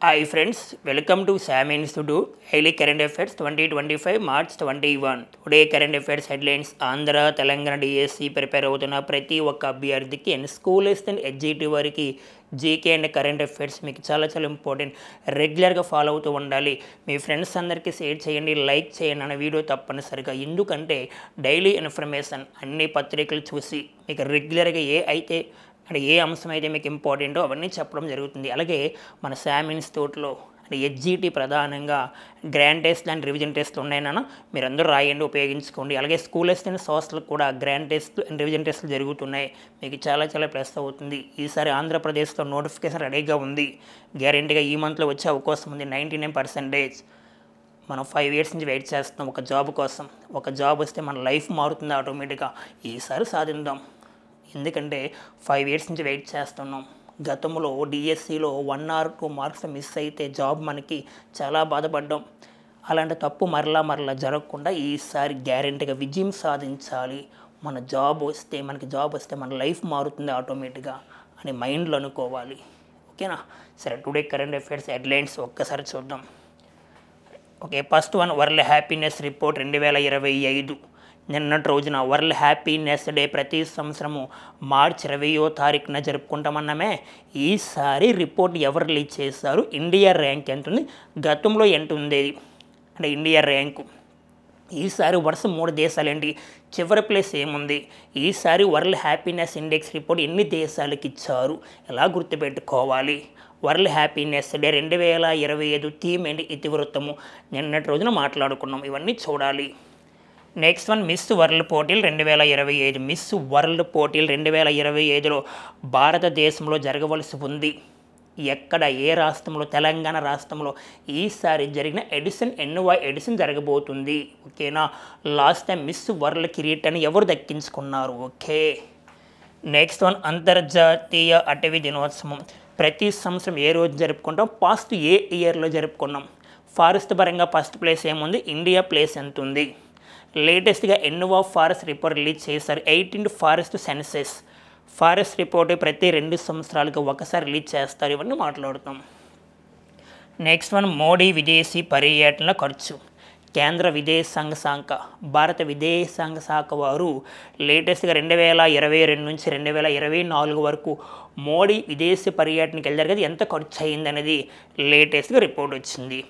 Hi friends, welcome to SAM Institute Daily Current Affairs 2025 March 21. Today current affairs headlines Andhra, Telangana DSC prepare అవుతున్న ప్రతి ఒక్క అభ్యర్థికి and school and executive వారికి GK and current affairs మీకు చాలా important. రెగ్యులర్గా follow అవుతూ ఉండాలి. మీ ఫ్రెండ్స్ అందరికీ షేర్ చేయండి, లైక్ చేయండి అన్న వీడియో తప్పనిసరిగా. ఎందుకంటే డైలీ ఇన్ఫర్మేషన్ అన్ని పత్రికలు చూసి మీకు రెగ్యులర్గా అంటే ఏ అంశం అయితే మీకు ఇంపార్టెంటో అవన్నీ చెప్పడం జరుగుతుంది. అలాగే మన శామ్ ఇన్స్టిట్యూట్లో అంటే హెచ్జిటి ప్రధానంగా గ్రాండ్ టెస్ట్ అండ్ రివిజన్ టెస్ట్లు ఉన్నాయన్న మీరందరూ రాయండి, ఉపయోగించుకోండి. అలాగే స్కూల్ అండ్ సోషల్ కూడా గ్రాండ్ టెస్ట్ అండ్ రివిజన్ టెస్ట్లు జరుగుతున్నాయి. మీకు చాలా ప్లస్ అవుతుంది. ఈసారి ఆంధ్రప్రదేశ్లో నోటిఫికేషన్ రెడీగా ఉంది. గ్యారెంటీగా ఈ మంత్లో వచ్చే అవకాశం ఉంది. 99%. మనం 5 years నుంచి వెయిట్ చేస్తున్నాం ఒక జాబ్ కోసం. ఒక జాబ్ వస్తే మన లైఫ్ మారుతుంది ఆటోమేటిక్గా. ఈసారి సాధిద్దాం. ఎందుకంటే 5 years నుంచి వెయిట్ చేస్తున్నాం. గతంలో డిఎస్సిలో 1 or 2 marks మిస్ అయితే జాబ్ మనకి చాలా బాధపడ్డాం. అలాంటి తప్పు మరలా జరగకుండా ఈసారి గ్యారెంటీగా విజయం సాధించాలి. మనకి జాబ్ వస్తే మన లైఫ్ మారుతుంది ఆటోమేటిక్గా అని మైండ్లో అనుకోవాలి. ఓకేనా? సరే, టుడే కరెంట్ అఫైర్స్ హెడ్లైన్స్ ఒక్కసారి చూద్దాం. Okay, first one world happiness report 2025. నిన్నటి రోజున వరల్డ్ హ్యాపీనెస్ డే ప్రతి సంవత్సరము మార్చి 20వ జరుపుకుంటామన్నామే. ఈసారి రిపోర్ట్ ఎవరు రిలీజ్ చేశారు? ఇండియా ర్యాంక్ ఎంత ఉంది, గతంలో ఎంత ఉండేది అంటే ఇండియా ర్యాంకు. ఈసారి వరుస 3 దేశాలేంటి, చివరి ప్లేస్ ఏముంది? ఈసారి వరల్డ్ హ్యాపీనెస్ ఇండెక్స్ రిపోర్ట్ ఎన్ని దేశాలకు ఇచ్చారు ఎలా గుర్తుపెట్టుకోవాలి? వరల్డ్ హ్యాపీనెస్ డే 2025 థీమ్ ఏంటి, ఇతివృత్తము నిన్నటి రోజున మాట్లాడుకున్నాం. ఇవన్నీ చూడాలి. నెక్స్ట్ వన్ మిస్ వరల్డ్ పోటీలు 2025. మిస్ వరల్డ్ పోటీలు 2025లో భారతదేశంలో జరగవలసి ఉంది. ఎక్కడ, ఏ రాష్ట్రంలో? తెలంగాణ రాష్ట్రంలో. ఈసారి జరిగిన ఎడిషన్ జరగబోతుంది. ఓకేనా? లాస్ట్ టైం మిస్ వరల్డ్ కిరీటాన్ని ఎవరు దక్కించుకున్నారు? ఓకే. నెక్స్ట్ వన్ అంతర్జాతీయ అటవీ దినోత్సవం ప్రతి సంవత్సరం ఏ రోజు జరుపుకుంటాం? పాస్ట్ ఏ ఇయర్లో జరుపుకున్నాం? ఫారెస్ట్ పరంగా ఫస్ట్ ప్లేస్ ఏముంది, ఇండియా ప్లేస్ ఎంత ఉంది? లేటెస్ట్గా ఎన్నువా ఫారెస్ట్ రిపోర్ట్ రిలీజ్ చేశారు. 18th forest senses. Forest report ప్రతి 2 సంవత్సరాలకు ఒకసారి రిలీజ్ చేస్తారు. ఇవన్నీ మాట్లాడుతాం. నెక్స్ట్ వన్ మోడీ విదేశీ పర్యటనల ఖర్చు. కేంద్ర విదేశాంగ శాఖ, భారత విదేశాంగ శాఖ వారు లేటెస్ట్గా 2022 నుంచి 2024 వరకు మోడీ విదేశీ పర్యటనకి వెళ్ళారు కదా, ఎంత ఖర్చు అయింది అనేది లేటెస్ట్గా రిపోర్ట్ వచ్చింది.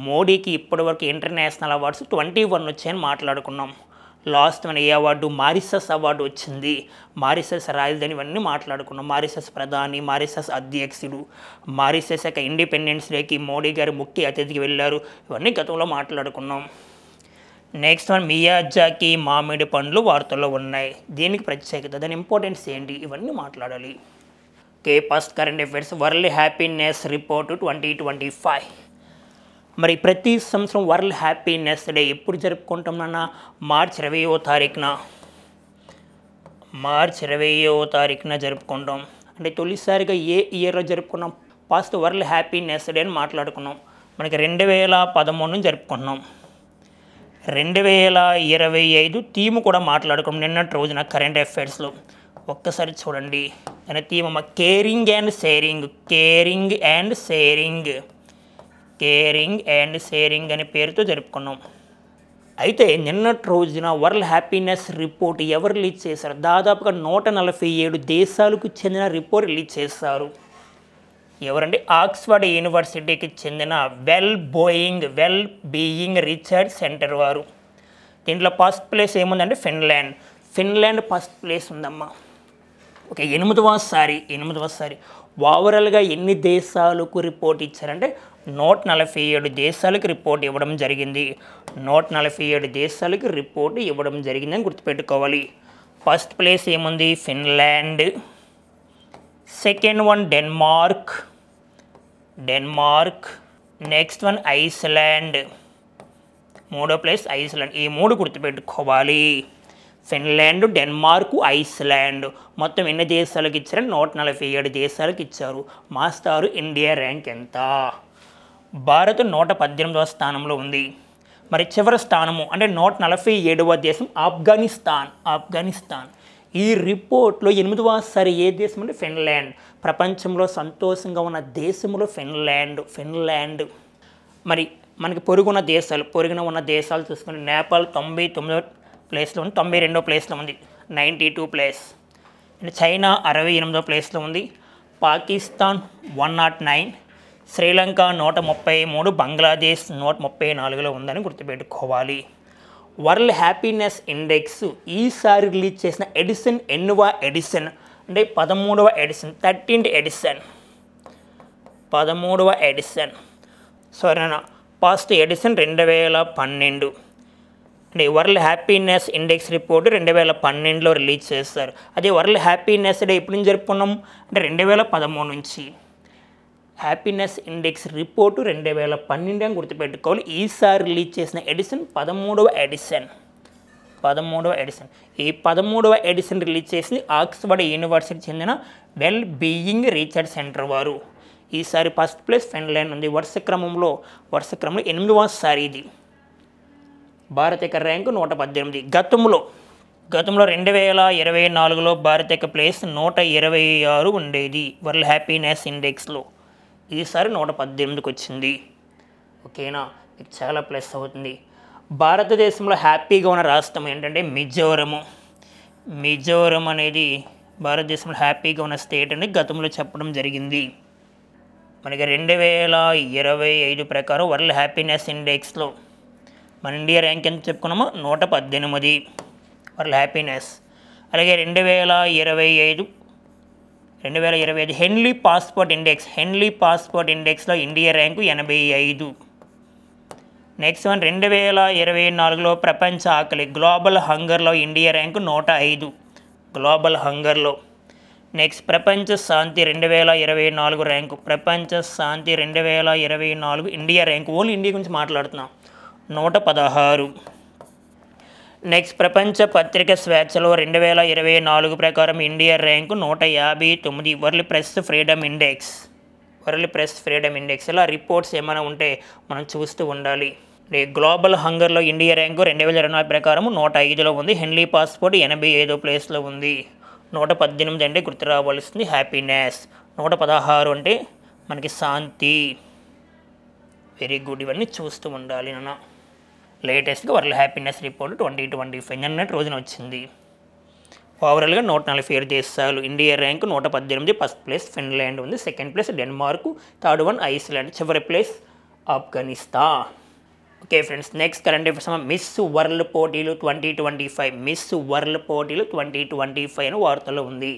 మోడీకి ఇప్పటివరకు ఇంటర్నేషనల్ అవార్డ్స్ 21 వచ్చాయని మాట్లాడుకున్నాం. లాస్ట్ మన ఏ అవార్డు, మారిషస్ అవార్డు వచ్చింది. మారిషస్ రాజధాని, ఇవన్నీ మాట్లాడుకున్నాం. మారిషస్ ప్రధాని, మారిషస్ అధ్యక్షుడు, మారిషస్ యొక్క ఇండిపెండెన్స్ డేకి మోడీ గారు ముఖ్య అతిథికి వెళ్ళారు. ఇవన్నీ గతంలో మాట్లాడుకున్నాం. నెక్స్ట్ వన్ మియాజాకి మామిడి పండ్లు వార్తల్లో ఉన్నాయి. దీనికి ప్రత్యేకత, దాని ఇంపార్టెన్స్ ఏంటి, ఇవన్నీ మాట్లాడాలి. Okay, first current affairs world happiness report 2025. మరి ప్రతి సంవత్సరం వరల్డ్ హ్యాపీనెస్ డే ఎప్పుడు జరుపుకుంటాం నాన్న? మార్చి 20వ తారీఖున జరుపుకుంటాం. అంటే తొలిసారిగా ఏ ఇయర్లో జరుపుకున్నాం? ఫస్ట్ వరల్డ్ హ్యాపీనెస్ డే అని మాట్లాడుకున్నాం. మనకి 2013 జరుపుకున్నాం. 2025 థీమ్ కూడా మాట్లాడుకున్నాం నిన్నటి రోజున కరెంట్ అఫైర్స్లో. ఒక్కసారి చూడండి, దాని థీమ్ కేరింగ్ అండ్ షేరింగ్ అనే పేరుతో జరుపుకున్నాం. అయితే నిన్నటి రోజున వరల్డ్ హ్యాపీనెస్ రిపోర్ట్ ఎవరు రిలీజ్ చేశారు? దాదాపుగా 147 దేశాలకు చెందిన రిపోర్ట్ రిలీజ్ చేశారు. ఎవరండి? ఆక్స్ఫర్డ్ యూనివర్సిటీకి చెందిన వెల్ బీయింగ్ రీసెర్చ్ సెంటర్ వారు. దీంట్లో ఫస్ట్ ప్లేస్ ఏముందంటే ఫిన్లాండ్ ఫస్ట్ ప్లేస్ ఉందమ్మా. ఓకే, 8వ సారి ఓవరాల్గా ఎన్ని దేశాలకు రిపోర్ట్ ఇచ్చారంటే 147 దేశాలకు రిపోర్ట్ ఇవ్వడం జరిగింది. 147 దేశాలకు రిపోర్ట్ ఇవ్వడం జరిగిందని గుర్తుపెట్టుకోవాలి. ఫస్ట్ ప్లేస్ ఏముంది? Finland. Second one Denmark. Next one Iceland. 3వ ప్లేస్ ఐస్లాండ్. ఈ 3 గుర్తుపెట్టుకోవాలి. Finland, Denmark, Iceland. మొత్తం ఎన్ని దేశాలకు ఇచ్చారని? 147 దేశాలకు ఇచ్చారు. మాస్టారు ఇండియా ర్యాంక్ ఎంత? భారత్ 118వ స్థానంలో ఉంది. మరి చివరి స్థానము అంటే 147వ దేశం ఆఫ్ఘనిస్తాన్. ఈ రిపోర్ట్లో 8వసారి ఏ దేశం అంటే ఫిన్లాండ్. ప్రపంచంలో సంతోషంగా ఉన్న దేశంలో ఫిన్లాండ్. మరి మనకి పొరుగున ఉన్న దేశాలు చూసుకుంటే నేపాల్ 99వ ప్లేస్లో ఉంది, 92వ ప్లేస్లో ఉంది, 92 ప్లేస్. చైనా 68వ ప్లేస్లో ఉంది, పాకిస్తాన్ 109, శ్రీలంక 133, బంగ్లాదేశ్ 134లో ఉందని గుర్తుపెట్టుకోవాలి. వరల్డ్ హ్యాపీనెస్ ఇండెక్స్ ఈసారి రిలీజ్ చేసిన ఎడిషన్ ఎన్నవ ఎడిషన్ అంటే 13వ ఎడిషన్, 13th ఎడిషన్, 13వ ఎడిషన్. సరేనా, ఫస్ట్ ఎడిషన్ 2012 అంటే వరల్డ్ హ్యాపీనెస్ ఇండెక్స్ రిపోర్ట్ 2012లో రిలీజ్ చేస్తారు. అదే వరల్డ్ హ్యాపీనెస్ డే ఎప్పుడు నుంచి జరుపుకున్నాం అంటే 2013 నుంచి. హ్యాపీనెస్ ఇండెక్స్ రిపోర్టు 2012 అని గుర్తుపెట్టుకోవాలి. ఈసారి రిలీజ్ చేసిన ఎడిషన్ 13వ ఎడిషన్. ఈ 13వ ఎడిషన్ రిలీజ్ చేసింది ఆక్స్ఫర్డ్ యూనివర్సిటీకి చెందిన వెల్ బీయింగ్ రీసెర్చ్ సెంటర్ వారు. ఈసారి ఫస్ట్ ప్లేస్ ఫిన్లాండ్ ఉంది. వరుస క్రమంలో 8వసారి ఇది. భారత యొక్క ర్యాంకు 118. గతంలో 2024లో భారత యొక్క ప్లేస్ 126 ఉండేది వరల్డ్ హ్యాపీనెస్ ఇండెక్స్లో. ఈసారి 118కి వచ్చింది. ఓకేనా, మీకు చాలా ప్లస్ అవుతుంది. భారతదేశంలో హ్యాపీగా ఉన్న రాష్ట్రం ఏంటంటే మిజోరం అనేది భారతదేశంలో హ్యాపీగా ఉన్న స్టేట్ అని గతంలో చెప్పడం జరిగింది. మనకి 2025 ప్రకారం వరల్డ్ హ్యాపీనెస్ ఇండెక్స్లో మన ఇండియా ర్యాంక్ ఎంత చెప్పుకున్నామో 118 వరల్డ్ హ్యాపీనెస్. అలాగే 2025 హెన్లీ పాస్పోర్ట్ ఇండెక్స్లో ఇండియా ర్యాంకు 85. నెక్స్ట్ వన్ 2024లో ప్రపంచ ఆకలి గ్లోబల్ హంగర్లో ఇండియా ర్యాంకు 105 గ్లోబల్ హంగర్లో. నెక్స్ట్ ప్రపంచ శాంతి 2024 ర్యాంకు, ప్రపంచ శాంతి 2024 ఇండియా ర్యాంకు, ఓన్లీ ఇండియా గురించి మాట్లాడుతున్నాం, 116. నెక్స్ట్ ప్రపంచ పత్రిక స్వేచ్ఛలో 2024 ప్రకారం India rank 159 world press freedom index. ఇలా రిపోర్ట్స్ ఏమైనా ఉంటే మనం చూస్తూ ఉండాలి. గ్లోబల్ హంగర్లో ఇండియా ర్యాంకు 2024 ప్రకారం 105లో ఉంది. హెన్లీ పాస్పోర్ట్ 85వ ప్లేస్లో ఉంది. 118 అంటే గుర్తు రావాల్సింది హ్యాపీనెస్. 116 అంటే మనకి శాంతి. వెరీ గుడ్, ఇవన్నీ చూస్తూ ఉండాలి నాన్న. లేటెస్ట్గా వరల్డ్ హ్యాపీనెస్ రిపోర్ట్ 2025 నిన్నటి రోజున వచ్చింది. ఓవరాల్గా 147 దేశాలు. India rank 118, first place Finland ఉంది, second place Denmark, third one Iceland, చివరి place Afghanistan. Okay friends, next current affairs miss world పోటీలు 2025 అని వార్తలో ఉంది.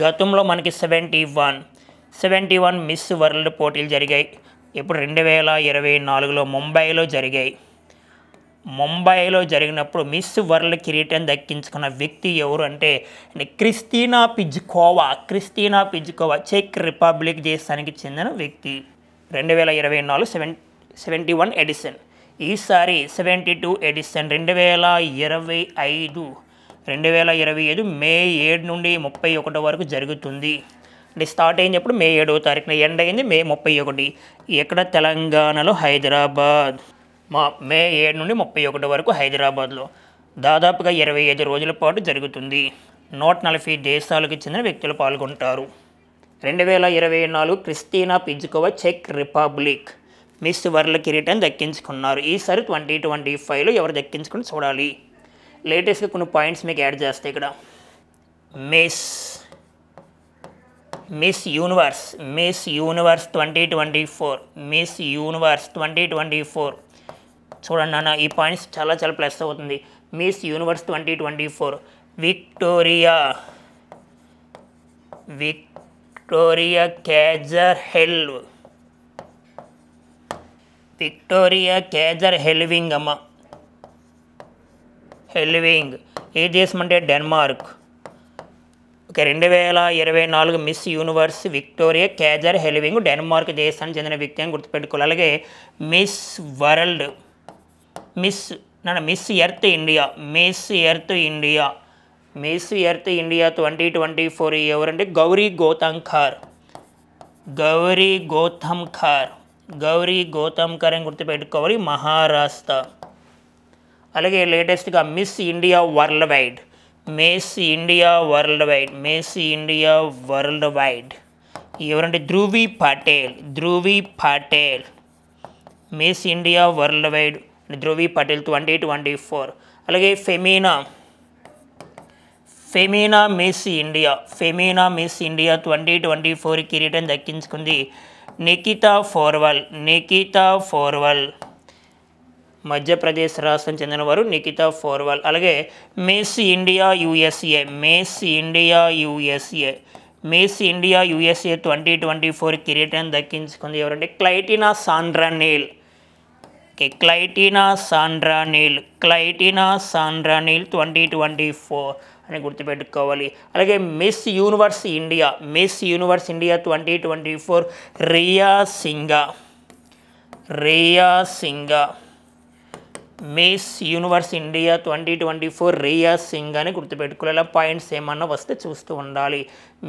గతంలో మనకి 71 మిస్ వరల్డ్ పోటీలు జరిగాయి. ఇప్పుడు 2024లో ముంబైలో జరిగినప్పుడు మిస్ వరల్డ్ కిరీటం దక్కించుకున్న వ్యక్తి ఎవరు అంటే క్రిస్టినా పిజ్కోవా, చెక్ రిపబ్లిక్ దేశానికి చెందిన వ్యక్తి. 2024 71 ఎడిషన్. ఈసారి 72 ఎడిషన్ 2025 మే 7 నుండి 31 వరకు జరుగుతుంది. అంటే స్టార్ట్ అయింది ఎప్పుడు మే 7వ తారీఖున, ఎండ్ అయింది మే 31. ఎక్కడ? తెలంగాణలో హైదరాబాద్. మే 7 నుండి 31 వరకు హైదరాబాద్లో దాదాపుగా 25 రోజుల పాటు జరుగుతుంది. 140 దేశాలకు చెందిన వ్యక్తులు పాల్గొంటారు. 2024 క్రిస్టినా పిజ్కోవా చెక్ రిపబ్లిక్ మిస్ వరల్డ్ కిరీటం దక్కించుకున్నారు. ఈసారి 2025లో ఎవరు దక్కించుకుని చూడాలి. లేటెస్ట్గా కొన్ని పాయింట్స్ మీకు యాడ్ చేస్తే ఇక్కడ మిస్ యూనివర్స్ 2024 చూడండి నాన్న, ఈ పాయింట్స్ చాలా ప్లస్ అవుతుంది. Miss Universe 2024 Victoria Kjaer Helvig అమ్మ. ఏ దేశం అంటే Denmark. Okay, 2024 Miss Universe Victoria Kjaer Helvig Denmark దేశానికి చెందిన వ్యక్తి అని గుర్తుపెట్టుకోవాలి. అలాగే మిస్ ఎర్త్ ఇండియా 2024 ఎవరంటే గౌరీ గౌతమ్ ఖార్ అని గుర్తుపెట్టుకోవాలి, మహారాష్ట్ర. అలాగే లేటెస్ట్గా Miss India World Miss India worldwide, Miss India worldwide ఎవరంటే Dhruvi Patel Miss India worldwide Dhruvi Patel 2024. అలాగే ఫెమినా మిస్ ఇండియా 2024 కిరీటం దక్కించుకుంది నిఖితా ఫోర్వల్ మధ్యప్రదేశ్ రాష్ట్రం చెందినవారు నిఖితా ఫోర్వల్. అలాగే మిస్ ఇండియా యూఎస్ఏ 2024 కిరీటం దక్కించుకుంది ఎవరంటే క్లైటీనా సాండ్రా నీల్ 2024 అని గుర్తుపెట్టుకోవాలి. అలాగే Miss Universe India 2024 Rhea Singha Miss Universe India 2024 Rhea Singh అని గుర్తుపెట్టుకోవాలి. ఇలా పాయింట్స్ ఏమన్నా వస్తే చూస్తూ ఉండాలి.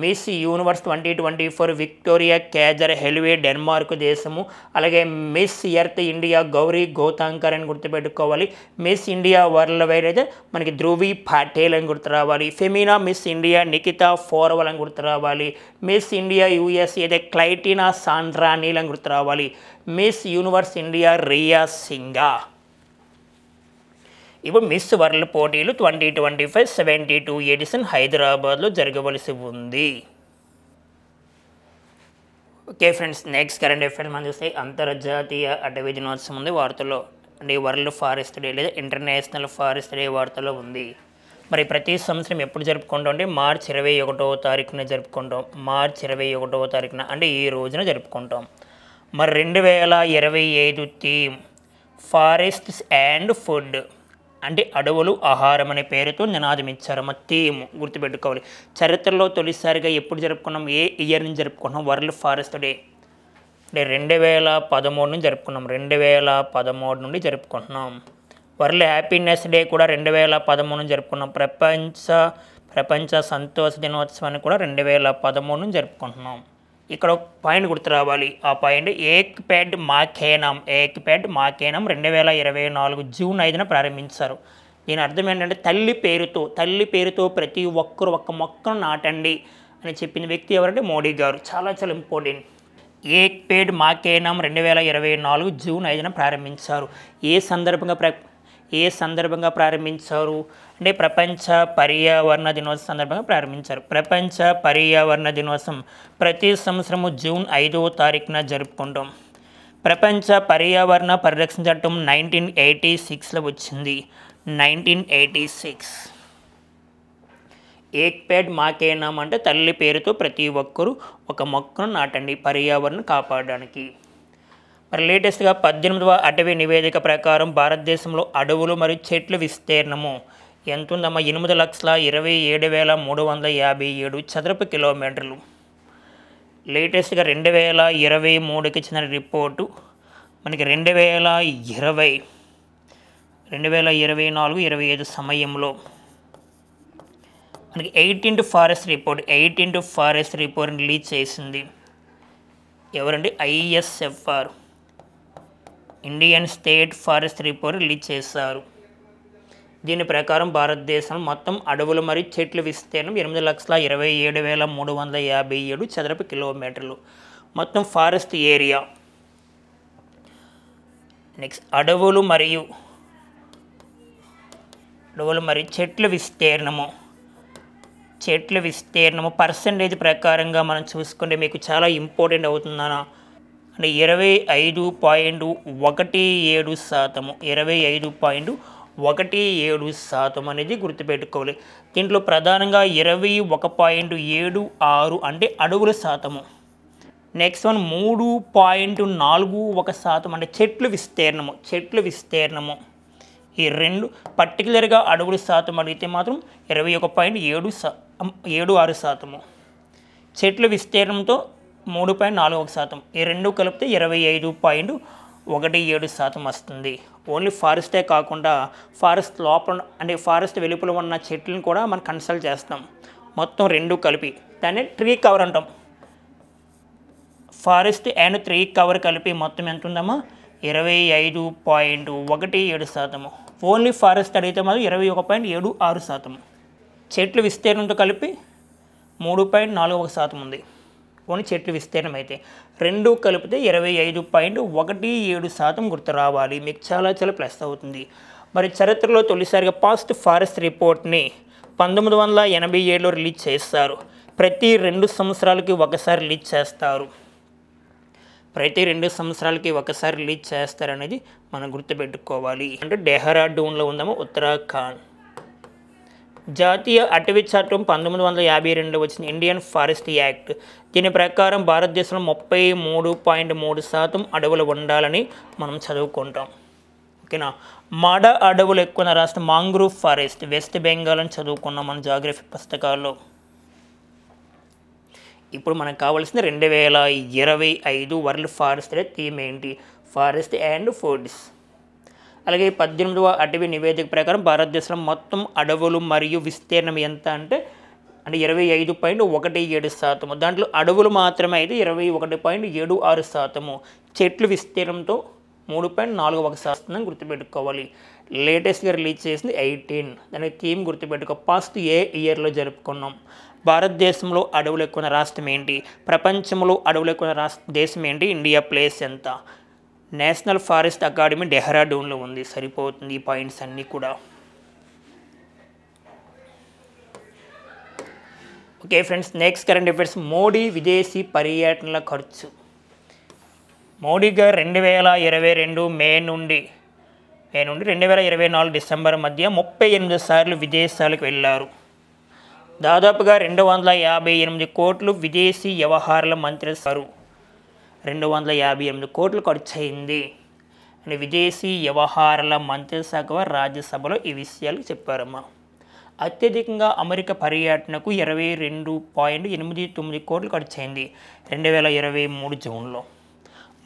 Miss Universe 2024 Victoria Kjaer Helvig Denmark దేశము. అలాగే Miss Earth India Gauri Gothankar అని గుర్తుపెట్టుకోవాలి. మిస్ ఇండియా వరల్డ్ వైడ్ అయితే మనకి ధ్రువి పటేల్ అని గుర్తు రావాలి. ఫెమినా మిస్ ఇండియా నిఖితా ఫోర్వల్ అని గుర్తు రావాలి. మిస్ ఇండియా యూఎస్ అయితే క్లైటీనా సాండ్రా నీల్ అని గుర్తు రావాలి. Miss Universe India Rhea Singha. ఇప్పుడు మిస్ వరల్డ్ పోటీలు 2025 72 ఎడిషన్ హైదరాబాద్లో జరగవలసి ఉంది. Okay friends, next current affairs మనం చూస్తే అంతర్జాతీయ అటవీ దినోత్సవం ఉంది వార్తల్లో, అంటే వరల్డ్ ఫారెస్ట్ డే లేదా ఇంటర్నేషనల్ ఫారెస్ట్ డే వార్తలో ఉంది. మరి ప్రతి సంవత్సరం ఎప్పుడు జరుపుకుంటాం అంటే మార్చి 21వ తారీఖున జరుపుకుంటాం. మార్చి 21వ తారీఖున అంటే ఈ రోజున జరుపుకుంటాం. మరి 2025 థీమ్ ఫారెస్ట్స్ అండ్ ఫుడ్, అంటే అడవులు ఆహారం అనే పేరుతో నినాదం ఇచ్చారు. మా థీమ్ గుర్తుపెట్టుకోవాలి. చరిత్రలో తొలిసారిగా ఎప్పుడు జరుపుకున్నాం, ఏ ఇయర్ నుంచి జరుపుకున్నాం వరల్డ్ ఫారెస్ట్ డే అంటే 2013 నుంచి జరుపుకున్నాం. 2013 నుండి జరుపుకుంటున్నాం. వరల్డ్ హ్యాపీనెస్ డే కూడా 2013 నుంచి జరుపుకున్నాం. ప్రపంచ సంతోష దినోత్సవాన్ని కూడా 2013 నుంచి జరుపుకుంటున్నాం. ఇక్కడ ఒక పాయింట్ గుర్తు రావాలి. ఆ పాయింట్ ఏక్ పెడ్ మాకేనామ్ 2024 జూన్ 5న ప్రారంభించారు. దీని అర్థం ఏంటంటే తల్లి పేరుతో ప్రతి ఒక్కరు ఒక్క మొక్కను నాటండి అని చెప్పిన వ్యక్తి ఎవరంటే మోడీ గారు. చాలా చాలా ఇంపార్టెంట్. ఏక్ పెడ్ మాకేనామ్ 2024 జూన్ 5న ప్రారంభించారు. ఏ సందర్భంగా ప్రారంభించారు అంటే ప్రపంచ పర్యావరణ దినోత్సవం సందర్భంగా ప్రారంభించారు. ప్రపంచ పర్యావరణ దినోత్సవం ప్రతి సంవత్సరము జూన్ 5వ తారీఖున జరుపుకుంటాం. ప్రపంచ పర్యావరణ పరిరక్షణ చట్టం 1986లో వచ్చింది. 1986 ఏక్ పెడ్ మాకేనామ్ అంటే తల్లి పేరుతో ప్రతి ఒక్కరూ ఒక మొక్కను నాటండి పర్యావరణం కాపాడడానికి. మరి లేటెస్ట్గా 18వ అటవీ నివేదిక ప్రకారం భారతదేశంలో అడవులు మరియు చెట్ల విస్తీర్ణము ఎంత ఉందమ్మా? 8,27,357 చదరపు కిలోమీటర్లు. లేటెస్ట్గా 2023కి చెందిన రిపోర్టు మనకి 2024-25 సమయంలో మనకి 18th ఫారెస్ట్ రిపోర్ట్ రిలీజ్ చేసింది. ఎవరండి? ISFR Indian state forest report release చేశారు. దీని ప్రకారం భారతదేశం మొత్తం అడవులు మరియు చెట్ల విస్తీర్ణం 8,27,357 చదరపు కిలోమీటర్లు మొత్తం ఫారెస్ట్ ఏరియా. నెక్స్ట్ అడవులు మరియు చెట్ల విస్తీర్ణము పర్సంటేజ్ ప్రకారంగా మనం చూసుకుంటే మీకు చాలా ఇంపార్టెంట్ అవుతుందనా అంటే 25.17%. 25.17% అనేది గుర్తుపెట్టుకోవాలి. దీంట్లో ప్రధానంగా 21.76 అంటే అడవుల శాతము. నెక్స్ట్ వన్ 3.41% అంటే చెట్ల విస్తీర్ణము. ఈ రెండు పర్టికులర్గా అడవుల శాతం అడిగితే మాత్రం 21.76%. చెట్ల విస్తీర్ణంతో 3.41%. ఈ రెండు కలిపితే 25.17% వస్తుంది. ఓన్లీ ఫారెస్టే కాకుండా ఫారెస్ట్ లోపల అంటే ఫారెస్ట్ వెలుపల ఉన్న చెట్లను కూడా మనం కన్సల్ట్ చేస్తాం. మొత్తం రెండు కలిపి దాన్ని ట్రీ కవర్ అంటాం. ఫారెస్ట్ అండ్ ట్రీ కవర్ కలిపి మొత్తం ఎంత ఉందమ్మా? 25.17%. ఓన్లీ ఫారెస్ట్ అడిగితే మాత్రం 21.76%. చెట్లు విస్తీర్ణంతో కలిపి 3.41% ఉంది. ఓన్లీ చెట్లు విస్తీర్ణం అయితే. రెండు కలిపితే 25.17% గుర్తు రావాలి. మీకు చాలా ప్లస్ అవుతుంది. మరి చరిత్రలో తొలిసారిగా ఫాస్ట్ ఫారెస్ట్ రిపోర్ట్ని 1987లో రిలీజ్ చేస్తారు. ప్రతి 2 సంవత్సరాలకి ఒకసారి రిలీజ్ చేస్తారు. ప్రతి 2 సంవత్సరాలకి ఒకసారి రిలీజ్ చేస్తారనేది మనం గుర్తుపెట్టుకోవాలి. అంటే డెహ్రాడూన్లో ఉందాము ఉత్తరాఖండ్. జాతీయ అటవీ చట్టం 1952 వచ్చిన ఇండియన్ ఫారెస్ట్ యాక్ట్. దీని ప్రకారం భారతదేశంలో 33.3% అడవులు ఉండాలని మనం చదువుకుంటాం. ఓకేనా. మాడ అడవులు ఎక్కువ రాష్ట్రం మాంగ్రూవ్ ఫారెస్ట్ వెస్ట్ బెంగాల్ అని చదువుకున్నాం మన జాగ్రఫీ పుస్తకాల్లో. ఇప్పుడు మనకు కావాల్సిన 2025 వరల్డ్ ఫారెస్ట్ డే థీమ్ ఏంటి? Forest and foods. అలాగే 18వ అటవీ నివేదిక ప్రకారం భారతదేశంలో మొత్తం అడవులు మరియు విస్తీర్ణం ఎంత అంటే 25.17%. దాంట్లో అడవులు మాత్రమే అయితే 21.76%. చెట్లు విస్తీర్ణంతో 3.41% గుర్తుపెట్టుకోవాలి. లేటెస్ట్గా రిలీజ్ చేసింది 18. దానికి థీమ్ గుర్తుపెట్టుకో. ఫస్ట్ ఏ ఇయర్లో జరుపుకున్నాం. భారతదేశంలో అడవులు ఎక్కువ రాష్ట్రం ఏంటి? ప్రపంచంలో అడవులు ఎక్కువ దేశం ఏంటి? ఇండియా ప్లేస్ ఎంత? నేషనల్ ఫారెస్ట్ అకాడమీ డెహ్రాడూన్లో ఉంది. సరిపోతుంది ఈ పాయింట్స్ అన్నీ కూడా. Okay friends, next current affairs. Modi విదేశీ పర్యటనల ఖర్చు. మోడీ గారు 2022 మే నుండి 2024 డిసెంబర్ మధ్య 38 సార్లు విదేశాలకు వెళ్ళారు. దాదాపుగా 258 కోట్లు విదేశీ వ్యవహారాల మంత్రిస్తారు. 258 కోట్లు ఖర్చు అయింది అని విదేశీ వ్యవహారాల మంత్రిశాఖ రాజ్యసభలో ఈ విషయాలు చెప్పారమ్మా. అత్యధికంగా అమెరికా పర్యటనకు 22.89 కోట్లు ఖర్చు అయింది 2023 జూన్లో.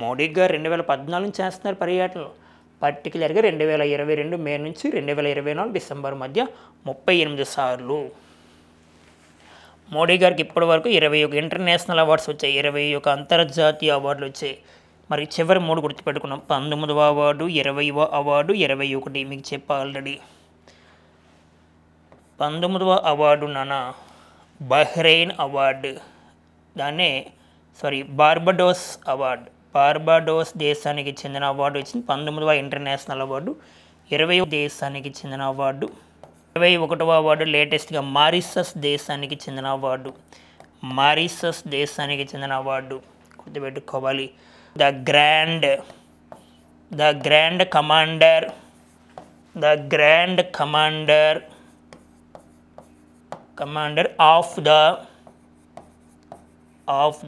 మోడీ గారు 2014 చేస్తున్నారు పర్యటనలు. పర్టికులర్గా 2022 మే నుంచి 2024 డిసెంబర్ మధ్య 38 సార్లు. మోడీ గారికి ఇప్పటి వరకు 21 ఇంటర్నేషనల్ అవార్డ్స్ వచ్చాయి, 21 అంతర్జాతీయ అవార్డులు వచ్చాయి. మరి చివరి 3 గుర్తుపెట్టుకున్నాం. 19వ అవార్డు, 20వ అవార్డు, 21 మీకు చెప్పా ఆల్రెడీ. 19వ award Bahrain award, Barbados award. Barbados దేశానికి చెందిన అవార్డు వచ్చింది. 19వ ఇంటర్నేషనల్ అవార్డు. 20వ దేశానికి చెందిన అవార్డు. 21వ అవార్డు లేటెస్ట్గా మారిషస్ దేశానికి చెందిన అవార్డు. మారిషస్ దేశానికి చెందిన అవార్డు గుర్తుపెట్టుకోవాలి. The grand commander of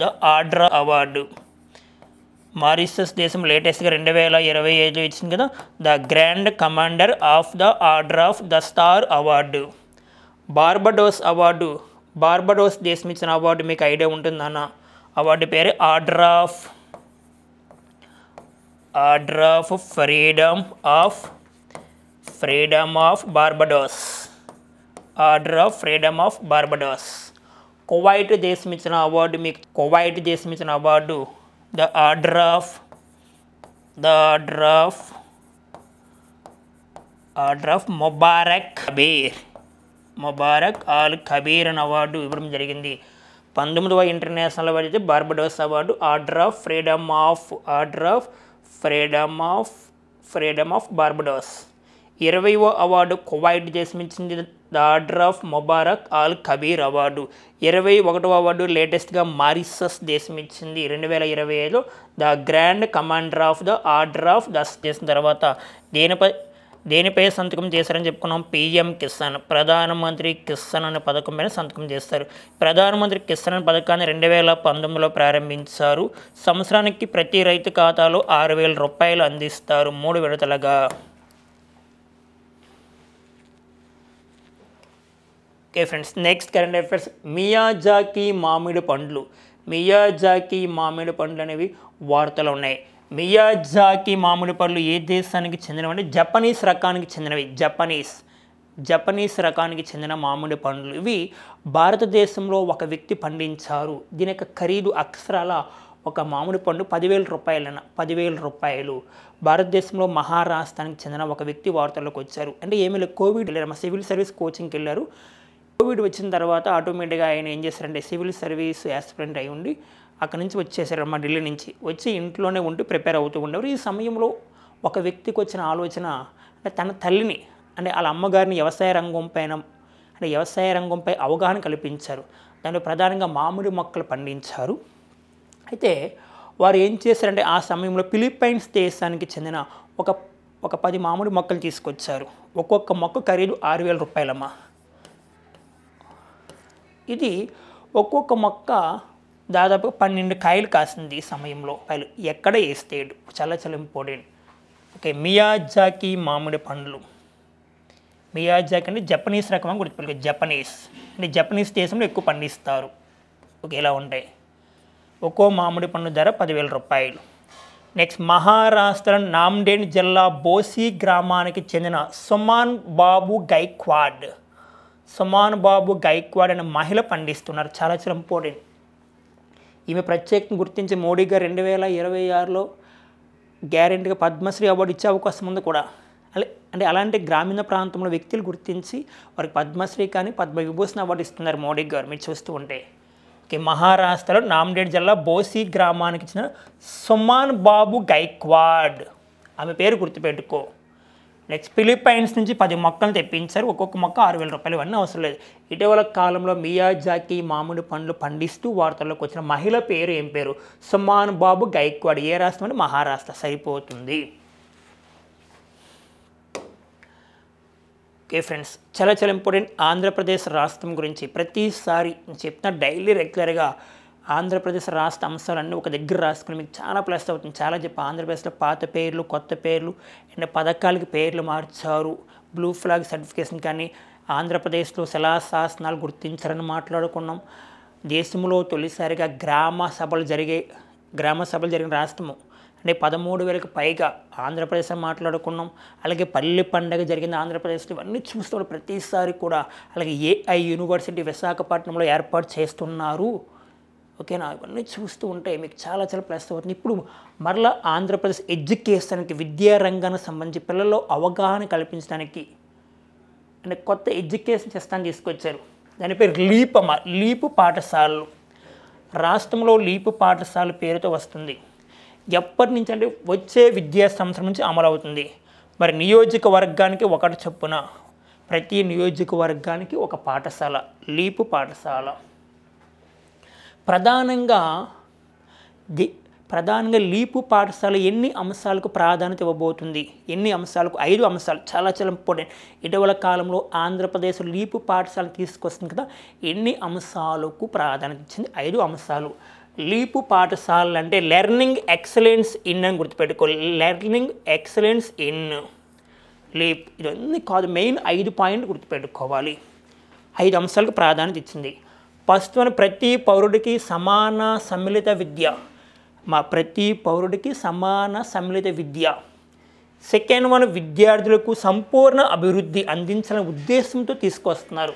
the order award. Mauritius దేశం లేటెస్ట్గా 2025 ఇచ్చింది కదా, the grand commander of the order of the star award. Barbados award, Barbados దేశం ఇచ్చిన అవార్డు మీకు ఐడియా ఉంటుందన్న. అవార్డు పేరు order of freedom of Barbados. Order of freedom of Barbados. Kuwait దేశం ఇచ్చిన అవార్డు మీకు, కువైట్ దేశం ఇచ్చిన award the order of Mubarak al Kabir అనే అవార్డు ఇవ్వడం జరిగింది. 19వ ఇంటర్నేషనల్ అవార్డు అయితే Barbados award. Order of freedom of Barbados. 20వ అవార్డు కువైట్ దేశం ఇచ్చింది, the order of Mubarak al Kabeer award. 21వ అవార్డు లేటెస్ట్గా మారిషస్ దేశం ఇచ్చింది 2025లో, the grand commander of the order of the. చేసిన తర్వాత దేనిపై సంతకం చేశారని చెప్పుకున్నాం? పిఎం కిసాన్, ప్రధానమంత్రి కిసాన్ అనే పథకం పైన సంతకం చేస్తారు. ప్రధానమంత్రి కిసాన్ అనే పథకాన్ని 2019లో ప్రారంభించారు. సంవత్సరానికి ప్రతి రైతు ఖాతాలో 6,000 రూపాయలు అందిస్తారు 3 విడతలుగా. Okay friends, next current affairs. Miyazaki మామిడి పండ్లు అనేవి వార్తలు ఉన్నాయి. మియాజాకి మామిడి పండ్లు ఏ దేశానికి చెందినవి అంటే జపనీస్ రకానికి చెందినవి. జపనీస్ రకానికి చెందిన మామిడి పండ్లు ఇవి భారతదేశంలో ఒక వ్యక్తి పండించారు. దీని యొక్క ఖరీదు అక్షరాల ఒక మామిడి పండు 10,000 రూపాయలైన 10,000 రూపాయలు. భారతదేశంలో మహారాష్ట్రానికి చెందిన ఒక వ్యక్తి వార్తల్లోకి వచ్చారు. అంటే ఏమీ లేదు, కోవిడ్ వెళ్ళారు, సివిల్ సర్వీస్ కోచింగ్కి వెళ్ళారు. కోవిడ్ వచ్చిన తర్వాత ఆటోమేటిక్గా ఆయన ఏం చేశారంటే సివిల్ సర్వీస్ యాస్పిరెంట్ అయి ఉండి అక్కడి నుంచి వచ్చేసారు మా ఢిల్లీ నుంచి వచ్చి ఇంట్లోనే ఉంటూ ప్రిపేర్ అవుతూ ఉండేవారు. ఈ సమయంలో ఒక వ్యక్తికి వచ్చిన ఆలోచన అంటే తన తల్లిని అంటే వాళ్ళ అమ్మగారిని వ్యవసాయ రంగంపై అవగాహన కల్పించారు. దానిలో ప్రధానంగా మామిడి మొక్కలు పండించారు. అయితే వారు ఏం చేశారంటే ఆ సమయంలో ఫిలిప్పైన్స్ దేశానికి చెందిన ఒక 10 మామిడి మొక్కలు తీసుకొచ్చారు. ఒక్కొక్క మొక్క ఖరీదు 6,000 రూపాయలమ్మా. ఇది ఒక్కొక్క మొక్క దాదాపు 12 కాయలు కాసింది. ఈ సమయంలో కాయలు ఎక్కడ వేస్తేడు చాలా చాలా ఇంపార్టెంట్. ఓకే, మియాజాకి మామిడి పండ్లు. మియాజాకి అంటే జపనీస్ రకం అని గుర్తుపెట్టుకో. జపనీస్ అంటే జపనీస్ దేశంలో ఎక్కువ పండిస్తారు. ఓకే, ఇలా ఉంటాయి. ఒక్కో మామిడి పండు ధర 10,000 రూపాయలు. నెక్స్ట్ మహారాష్ట్ర నాందేడ్ జిల్లా బోసి గ్రామానికి చెందిన సుమాన్ బాబు గైక్వాడ్ అనే మహిళ పండిస్తున్నారు. చాలా చాలా ఇంపార్టెంట్. ఈమె ప్రత్యేకంగా గుర్తించి మోడీ గారు 2026లో గ్యారెంటీగా పద్మశ్రీ అవార్డు ఇచ్చే అవకాశం ఉంది కూడా. అంటే అలాంటి గ్రామీణ ప్రాంతంలో వ్యక్తులు గుర్తించి వారికి పద్మశ్రీ కానీ పద్మవిభూషణ్ అవార్డు ఇస్తున్నారు మోడీ గారు, మీరు చూస్తూ ఉంటే. ఓకే, మహారాష్ట్రలో నాందేడ్ జిల్లా బోసి గ్రామానికి చెందిన సుమాన్ బాబు గైక్వాడ్, ఆమె పేరు గుర్తుపెట్టుకో. నెక్స్ట్ ఫిలిప్పైన్స్ నుంచి 10 మొక్కలు తెప్పించారు. ఒక్కొక్క మొక్క 6,000 రూపాయలు. ఇవన్నీ అవసరం లేదు. ఇటీవల కాలంలో మియాజాకి మామిడి పండ్లు పండిస్తూ వార్తల్లోకి వచ్చిన మహిళ పేరు ఏం పేరు? సుమాన్ బాబు గైక్వాడ్. ఏ రాష్ట్రం అంటే మహారాష్ట్ర. సరిపోతుంది. ఓకే ఫ్రెండ్స్, చాలా చాలా ఇంపార్టెంట్. ఆంధ్రప్రదేశ్ రాష్ట్రం గురించి ప్రతిసారి చెప్తున్నా డైలీ రెగ్యులర్గా ఆంధ్రప్రదేశ్ రాష్ట్ర అంశాలన్నీ ఒక దగ్గర రాసుకుని మీకు చాలా ప్లస్ అవుతుంది. చాలా చెప్పి ఆంధ్రప్రదేశ్లో పాత పేర్లు, కొత్త పేర్లు అండ్ పథకాలకి పేర్లు మార్చారు. బ్లూ ఫ్లాగ్ సర్టిఫికేషన్ కానీ ఆంధ్రప్రదేశ్లో శిలాశాసనాలు గుర్తించారని మాట్లాడుకున్నాం. దేశంలో తొలిసారిగా గ్రామ సభలు జరిగిన రాష్ట్రము అంటే 13,000కు పైగా ఆంధ్రప్రదేశ్ అని మాట్లాడుకున్నాం. అలాగే పల్లె పండుగ జరిగింది ఆంధ్రప్రదేశ్లో. ఇవన్నీ చూస్తూ ప్రతిసారి కూడా. అలాగే ఏఐ యూనివర్సిటీ విశాఖపట్నంలో ఏర్పాటు చేస్తున్నారు. ఓకేనా, ఇవన్నీ చూస్తూ ఉంటే మీకు చాలా చాలా ప్లస్ అవుతుంది. ఇప్పుడు మరలా ఆంధ్రప్రదేశ్ ఎడ్యుకేషన్కి విద్యారంగానికి సంబంధించి పిల్లల్లో అవగాహన కల్పించడానికి అంటే కొత్త ఎడ్యుకేషన్ సిస్టమ్ తీసుకొచ్చారు. దాని పేరు లీపు పాఠశాలలు. రాష్ట్రంలో లీపు పాఠశాల పేరుతో వస్తుంది. ఎప్పటి నుంచి అంటే వచ్చే విద్యా సంవత్సరం నుంచి అమలు అవుతుంది. మరి నియోజకవర్గానికి ఒకటి చొప్పున ప్రతి నియోజకవర్గానికి ఒక పాఠశాల, లీపు పాఠశాల. ప్రధానంగా లీపు పాఠశాల ఎన్ని అంశాలకు ప్రాధాన్యత ఇవ్వబోతుంది? 5 అంశాలు. చాలా చాలా ఇంపార్టెంట్. ఇటీవల కాలంలో ఆంధ్రప్రదేశ్ లీపు పాఠశాల తీసుకొస్తుంది కదా, ఎన్ని అంశాలకు ప్రాధాన్యత ఇచ్చింది? 5 అంశాలు. లీపు పాఠశాలలు అంటే లెర్నింగ్ ఎక్సలెన్స్ ఇన్ అని గుర్తుపెట్టుకో. Learning excellence in leap. ఇవన్నీ కాదు, మెయిన్ 5 పాయింట్లు గుర్తుపెట్టుకోవాలి. 5 అంశాలకు ప్రాధాన్యత ఇచ్చింది. ఫస్ట్ వన్, ప్రతి పౌరుడికి సమాన సమ్మిళిత విద్య. సెకండ్ వన్, విద్యార్థులకు సంపూర్ణ అభివృద్ధి అందించాలనే ఉద్దేశంతో తీసుకొస్తున్నారు.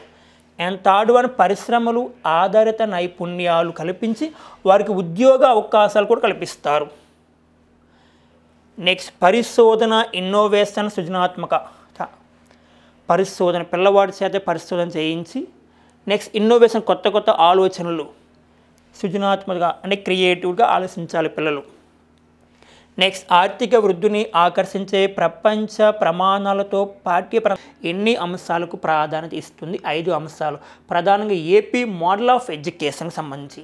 అండ్ థర్డ్ వన్, పరిశ్రమలు ఆధారిత నైపుణ్యాలు కల్పించి వారికి ఉద్యోగ అవకాశాలు కూడా కల్పిస్తారు. నెక్స్ట్, పరిశోధన, ఇన్నోవేషన్, సృజనాత్మకత. పరిశోధన, పిల్లవాడి చేత పరిశోధన చేయించి నెక్స్ట్ ఇన్నోవేషన్, కొత్త ఆలోచనలు, సృజనాత్మకగా అంటే క్రియేటివ్గా ఆలోచించాలి పిల్లలు. నెక్స్ట్, ఆర్థిక వృద్ధిని ఆకర్షించే ప్రపంచ ప్రమాణాలతో ఎన్ని అంశాలకు ప్రాధాన్యత ఇస్తుంది? 5 అంశాలు. ప్రధానంగా ఏపీ మోడల్ ఆఫ్ ఎడ్యుకేషన్కి సంబంధించి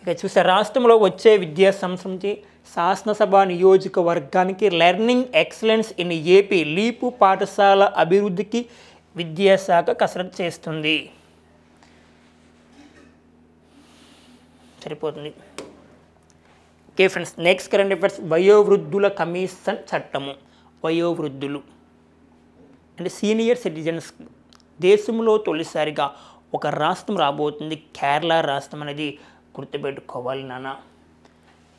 ఇక చూస్తే రాష్ట్రంలో వచ్చే విద్యా సంవత్సరం నుంచి శాసనసభ నియోజకవర్గానికి learning excellence in AP LEAP పాఠశాల అభివృద్ధికి విద్యాశాఖ కసరత్తు చేస్తుంది. సరిపోతుంది. Okay friends, next current affairs. వయోవృద్ధుల కమిషన్ చట్టము. వయోవృద్ధులు అంటే సీనియర్ సిటిజన్స్. దేశంలో తొలిసారిగా ఒక రాష్ట్రం రాబోతుంది, కేరళ రాష్ట్రం అనేది గుర్తుపెట్టుకోవాలి నాన్న.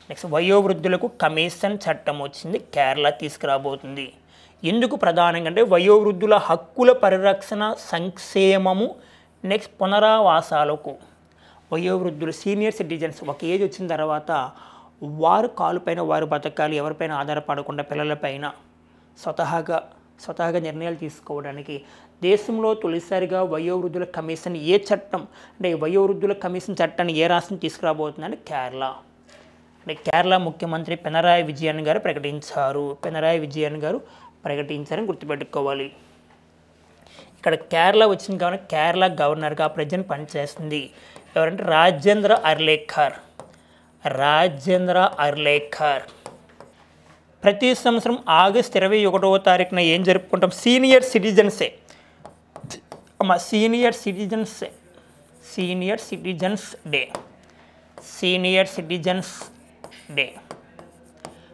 నెక్స్ట్, వయోవృద్ధులకు కమిషన్ చట్టం వచ్చింది, కేరళ తీసుకురాబోతుంది. ఎందుకు ప్రధానంగా అంటే వయోవృద్ధుల హక్కుల పరిరక్షణ, సంక్షేమము, నెక్స్ట్ పునరావాసాలకు. వయోవృద్ధులు సీనియర్ సిటిజన్స్ ఒక ఏజ్ వచ్చిన తర్వాత వారు కాలుపైన వారు బతకాలి, ఎవరిపైన ఆధారపడకుండా పిల్లలపైన స్వతహాగా స్వతహాగా నిర్ణయాలు తీసుకోవడానికి. దేశంలో తొలిసారిగా వయోవృద్ధుల కమిషన్ ఏ చట్టం అంటే వయోవృద్ధుల కమిషన్ చట్టాన్ని ఏ రాష్ట్రం తీసుకురాబోతుందంటే కేరళ. అంటే కేరళ ముఖ్యమంత్రి పినరాయి విజయన్ గారు ప్రకటించారని గుర్తుపెట్టుకోవాలి. ఇక్కడ కేరళ వచ్చింది కాబట్టి కేరళ గవర్నర్గా ప్రజెంట్ పనిచేస్తుంది ఎవరంటే రాజేంద్ర అర్లేకర్. ప్రతి సంవత్సరం ఆగస్టు 21వ తారీఖున ఏం జరుపుకుంటాం? సీనియర్ సిటిజన్స్ డే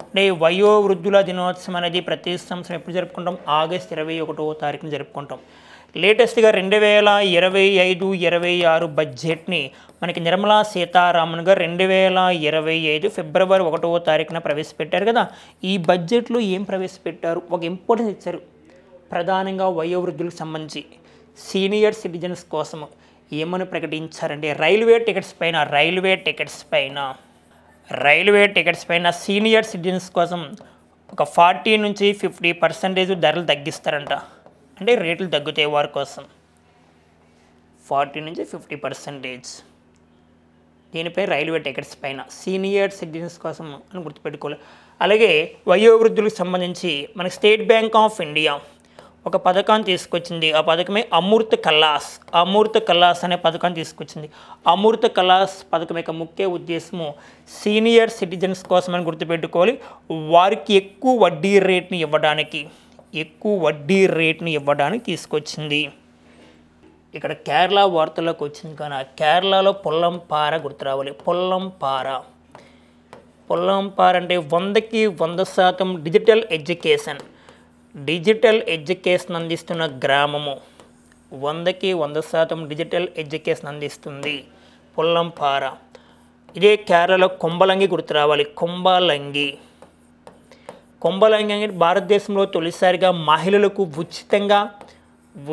అంటే వయోవృద్ధుల దినోత్సవం అనేది ప్రతి సంవత్సరం ఎప్పుడు జరుపుకుంటాం? ఆగస్టు 21వ తారీఖున జరుపుకుంటాం. లేటెస్ట్గా 2025-26 బడ్జెట్ని మనకి నిర్మలా సీతారామన్ గారు 2025 ఫిబ్రవరి 1వ తారీఖున ప్రవేశపెట్టారు కదా. ఈ బడ్జెట్లో ఏం ప్రవేశపెట్టారు? ఒక ఇంపార్టెన్స్ ఇచ్చారు. ప్రధానంగా వయోవృద్ధులకు సంబంధించి సీనియర్ సిటిజన్స్ కోసం ఏమని ప్రకటించారంటే రైల్వే టికెట్స్ పైన సీనియర్ సిటిజన్స్ కోసం ఒక 40 నుంచి 50% ధరలు తగ్గిస్తారంట. అంటే రేట్లు తగ్గుతాయి వారి కోసం 40 నుంచి 50%. దీనిపై రైల్వే టికెట్స్ పైన సీనియర్ సిటిజన్స్ కోసం అని గుర్తుపెట్టుకోవాలి. అలాగే వయోవృద్ధులకు సంబంధించి మనకి స్టేట్ బ్యాంక్ ఆఫ్ ఇండియా ఒక పథకాన్ని తీసుకొచ్చింది. ఆ పథకమే అమృత్ కలాస్ అనే పథకాన్ని తీసుకొచ్చింది. అమృత్ కలాస్ పథకం యొక్క ముఖ్య ఉద్దేశము సీనియర్ సిటిజన్స్ కోసం అని గుర్తుపెట్టుకోవాలి. వారికి ఎక్కువ వడ్డీ రేట్ని ఇవ్వడానికి తీసుకొచ్చింది. ఇక్కడ కేరళ వార్తల్లోకి వచ్చింది కానీ కేరళలో పొల్లంపార గుర్తు రావాలి. పొల్లంపార అంటే 100కి 100% డిజిటల్ ఎడ్యుకేషన్ అందిస్తున్న గ్రామము. 100కి 100% డిజిటల్ ఎడ్యుకేషన్ అందిస్తుంది పొల్లంపార. ఇదే కేరళలో కొంబలంగి గుర్తు రావాలి. కొంబలంగి అంటే భారతదేశంలో తొలిసారిగా మహిళలకు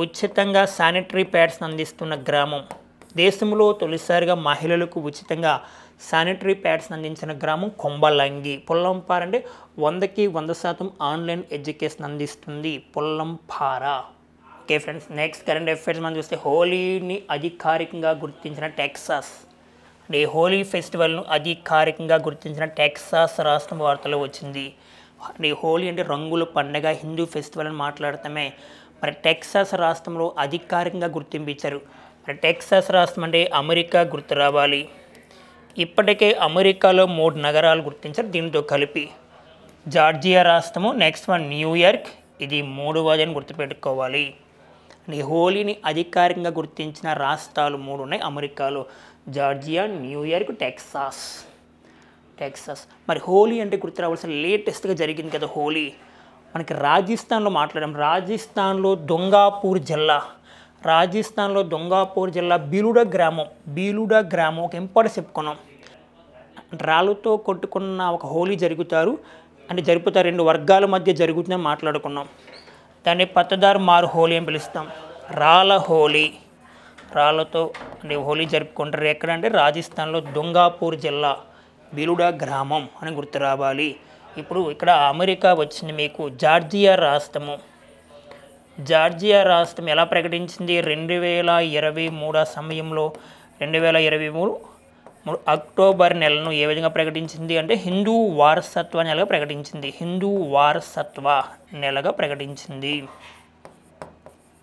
ఉచితంగా శానిటరీ ప్యాడ్స్ అందిస్తున్న గ్రామం. దేశంలో తొలిసారిగా మహిళలకు ఉచితంగా శానిటరీ ప్యాడ్స్ అందించిన గ్రామం కొంబలంగి. పొల్లంపార అంటే 100కి 100% ఆన్లైన్ ఎడ్యుకేషన్ అందిస్తుంది పొల్లంపార. Okay friends, next current affairs మనం చూస్తే హోలీని అధికారికంగా గుర్తించిన టెక్సాస్. అంటే హోలీ ఫెస్టివల్ను అధికారికంగా గుర్తించిన టెక్సాస్ రాష్ట్రం వార్తలో వచ్చింది. అంటే హోలీ అంటే రంగుల పండగ, హిందూ ఫెస్టివల్ అని మాట్లాడతామే. మరి టెక్సాస్ రాష్ట్రంలో అధికారికంగా గుర్తింపు ఇచ్చారు. మరి టెక్సాస్ రాష్ట్రం అంటే అమెరికా గుర్తు రావాలి. ఇప్పటికే అమెరికాలో 3 నగరాలు గుర్తించారు. దీంతో కలిపి జార్జియా రాష్ట్రము, నెక్స్ట్ వన్ న్యూయార్క్, ఇది 3వది అని గుర్తుపెట్టుకోవాలి. ఈ హోలీని అధికారికంగా గుర్తించిన రాష్ట్రాలు 3 ఉన్నాయి అమెరికాలో: జార్జియా, న్యూయార్క్, టెక్సాస్. మరి హోలీ అంటే గుర్తు రావాల్సిన లేటెస్ట్గా జరిగింది కదా హోలీ, మనకి రాజస్థాన్లో మాట్లాడాం. రాజస్థాన్లో దొంగాపూర్ జిల్లా బీలుడా గ్రామం ఒక ఇంపార్టెన్స్ చెప్పుకున్నాం. రాళ్ళతో కొట్టుకున్న ఒక హోలీ జరుపుతారు. 2 వర్గాల మధ్య జరుగుతుందని మాట్లాడుకున్నాం. దాన్ని పత్తదార్ మారు హోలీ అని పిలుస్తాం. రాళ్ళతో హోలీ జరుపుకుంటారు. ఎక్కడంటే రాజస్థాన్లో దొంగాపూర్ జిల్లా బీలుడా గ్రామం అని గుర్తు రావాలి. ఇప్పుడు ఇక్కడ అమెరికా వచ్చింది మీకు. జార్జియా రాష్ట్రం ఎలా ప్రకటించింది? 2023 సమయంలో 2023 అక్టోబర్ నెలను ఏ విధంగా ప్రకటించింది అంటే హిందూ వారసత్వ నెలగా ప్రకటించింది.